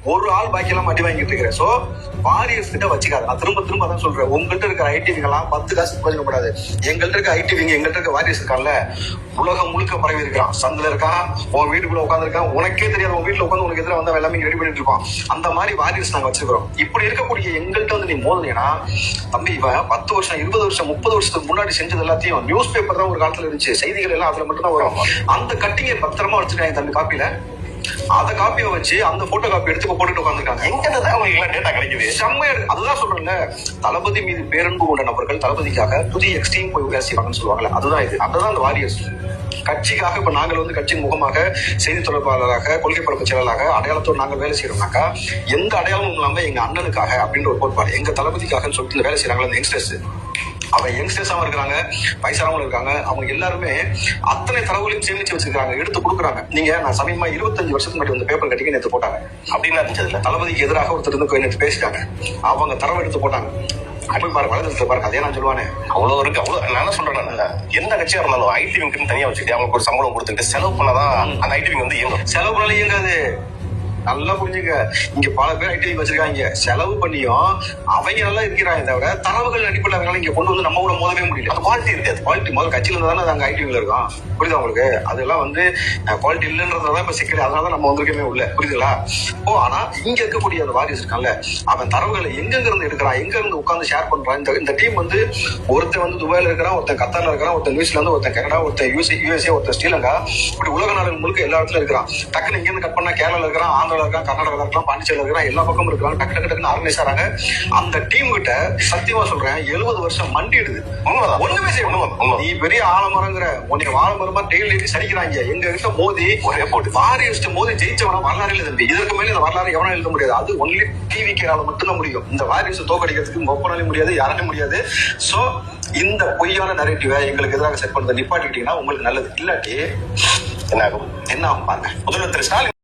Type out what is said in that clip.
ஒரு ஆள் பாக்கியெல்லாம் அடி வாங்கிட்டு இருக்கிறேன். சோ வாரியர்ஸ் கிட்ட வச்சுக்காது. நான் திரும்ப திரும்ப அதான் சொல்றேன். உங்கள்கிட்ட இருக்கிற ஐடிவிங்க எல்லாம் 10 காசு பிரயோஜனப்படாது. எங்கள்கிட்ட இருக்க ஐடிவிங்க, எங்கள்கிட்ட இருக்க வாரியர்ஸ் இருக்கான்ல, உலகம் முழுக்க பரவி இருக்கான். சந்தில இருக்கான், உன் வீட்டுக்குள்ள உட்காந்து இருக்கான், உனக்கே தெரியாது. உன் வீட்டுல உட்காந்து உனக்கு எதிராக வந்தா எல்லாமே ரெடி பண்ணிட்டு இருப்பான். அந்த மாதிரி வாரியர்ஸ் நாங்க வச்சிருக்கிறோம். இப்படி இருக்கக்கூடிய எங்கள்கிட்ட வந்து நீ மோதினீங்கன்னா, தம்பி இவன் 10 வருஷம் 20 வருஷம் 30 வருஷத்துக்கு முன்னாடி செஞ்சது எல்லாத்தையும் நியூஸ் பேப்பர் தான் ஒரு காலத்துல இருந்துச்சு. செய்திகள் எல்லாம் அதுல மட்டும் தான் வரும். அந்த கட்டிங்கை பத்திரமா வச்சிருக்காங்க தம்பி காப்பியில. அத காப்பியை வச்சு அந்த போட்டோ காப்பி எடுத்து போட்டுட்டு உட்காந்துருக்காங்க. எங்கிட்டதான் உங்களுக்கு டேட்டா கிடைக்குது. செம்மையா இருக்கு. அதுதான் சொல்றேன்ல, தளபதி மீது பேரன்பு கொண்ட நபர்கள் தளபதிக்காக புதிய எக்ஸ்ட்ரீம் போய் வேலை செய்வாங்கன்னு சொல்லுவாங்கல்ல, அதுதான் இது. அதுதான் அந்த வாரியர்ஸ். கட்சிக்காக இப்ப நாங்கள் வந்து கட்சியின் முகமாக, செய்தி தொடர்பாளராக, கொள்கை பரப்பு செயலாளராக அடையாளத்தோடு நாங்கள் வேலை செய்யறோம்னாக்கா, எந்த அடையாளமும் இல்லாம எங்க அண்ணனுக்காக அப்படின்ற ஒரு கோட்பாடு, எங்க தளபதிக்காக சொல்லிட்டு வேலை செய்யறாங்களா அந்த யங்ஸ்டர்ஸ், அவங்க யங்ஸ்டர்ஸாவும் இருக்காங்க, வயசானவங்களும் இருக்காங்க. அவங்க எல்லாருமே அத்தனை தரவுகளையும் சேமிச்சு வச்சிருக்காங்க, எடுத்து கொடுக்குறாங்க. நீங்க நான் சமயமா 25 வருஷத்துக்கு முன்னாடி வந்து பேப்பர் கட்டிங்க நேற்று போட்டாங்க அப்படின்னா இருந்துச்சு. தளபதிக்கு எதிராக ஒருத்தர் இருந்து நேற்று பேசிட்டாங்க. அவங்க தரவு எடுத்து போட்டாங்க. அப்படி பாருங்க, வளர்ந்து பாருங்க. அதே நான் சொல்லுவானே, அவ்வளவு இருக்கு. அவ்வளவு நான் சொல்றேன், எந்த கட்சியா இருந்தாலும் ஐடி விங்க்கு தனியா வச்சுட்டு அவங்களுக்கு ஒரு சம்பளம் கொடுத்துட்டு செலவு பண்ணாதான் அந்த ஐடி விங் வந்து இயங்கும். செலவு பண்ணாலும் இயங்காது. நல்லா புரிஞ்சுங்க. இங்க பல பேர் ஐடி வச்சிருக்காங்க, செலவு பண்ணியும் அவங்க நல்லா இருக்கிறாங்க. தவிர தரவுகள் அடிப்படையில் அவங்களால இங்க கொண்டு வந்து நம்ம கூட மோதவே முடியல. அது குவாலிட்டி இருக்காது. குவாலிட்டி முதல் கட்சியில இருந்தா தானே அங்க ஐடிவில இருக்கும். புரியுதா உங்களுக்கு? அதெல்லாம் வந்து குவாலிட்டி இல்லைன்றதான் இப்ப சிக்கல். அதனாலதான் நம்ம வந்திருக்கவே உள்ள. புரியுதுங்களா? ஆனா இங்க இருக்கக்கூடிய அந்த வாரிஸ் இருக்கான்ல, அவன் தரவுகளை எங்க இருந்து எடுக்கிறான், எங்க இருந்து உட்கார்ந்து ஷேர் பண்றான். இந்த டீம் வந்து ஒருத்தன் வந்து துபாயில இருக்கிறான், ஒருத்தன் கத்தார்ல இருக்கிறான், ஒருத்தன் நியூசிலாந்து, ஒருத்தன் கனடா, ஒருத்தன் யூஎஸ்ஏ, ஒருத்தன் ஸ்ரீலங்கா, இப்படி உலக நாடுகள் முழுக்க எல்லா இடத்துல இருக்கிறான். டக்குன்னு இங்க இருந்து கட் பண்ணா கேரளால இருக்கிறான், ஆந்திரால இருக்கான், கர்நாடகால இருக்கலாம், பாண்டிச்சேரியில இருக்கிறான், எல்லா பக்கமும் இருக்கிறாங்க. டக்கு டக்கு டக்குன்னு ஆர்கனைஸ் ஆறாங்க. அந்த டீம் கிட்ட சத்தியமா சொல்றேன், 70 வருஷம் மண்டிடுது. ஒண்ணுமே செய்ய நீ பெரிய ஆலமரங்கிற உனக்கு ஆலமரமா டெய்லி சரிக்கிறாங்க. எங்க கிட்ட மோதி ஒரே போட்டு வாரியர்ஸ் மோதி ஜெயிச்சவனா வரலாறு இல்லை தம்பி. இதற்கு மேலே இந்த வரலாறு எவனா எழுத முடியாது. அது ஒன்லி டிவிக்கால மட்டும்தான் முடியும். இந்த வாரியர்ஸ் தோக்கடிக்கிறதுக்கு ஒப்பனாலும் முடியாது, யாராலையும் முடியாது. சோ இந்த பொய்யான நரேட்டிவை எங்களுக்கு எதிராக செட் பண்றதை நிப்பாட்டிட்டீங்கன்னா உங்களுக்கு நல்லது. இல்லாட்டி என்ன ஆகும் பாருங்க. முதல்வர் திரு ஸ்டாலின்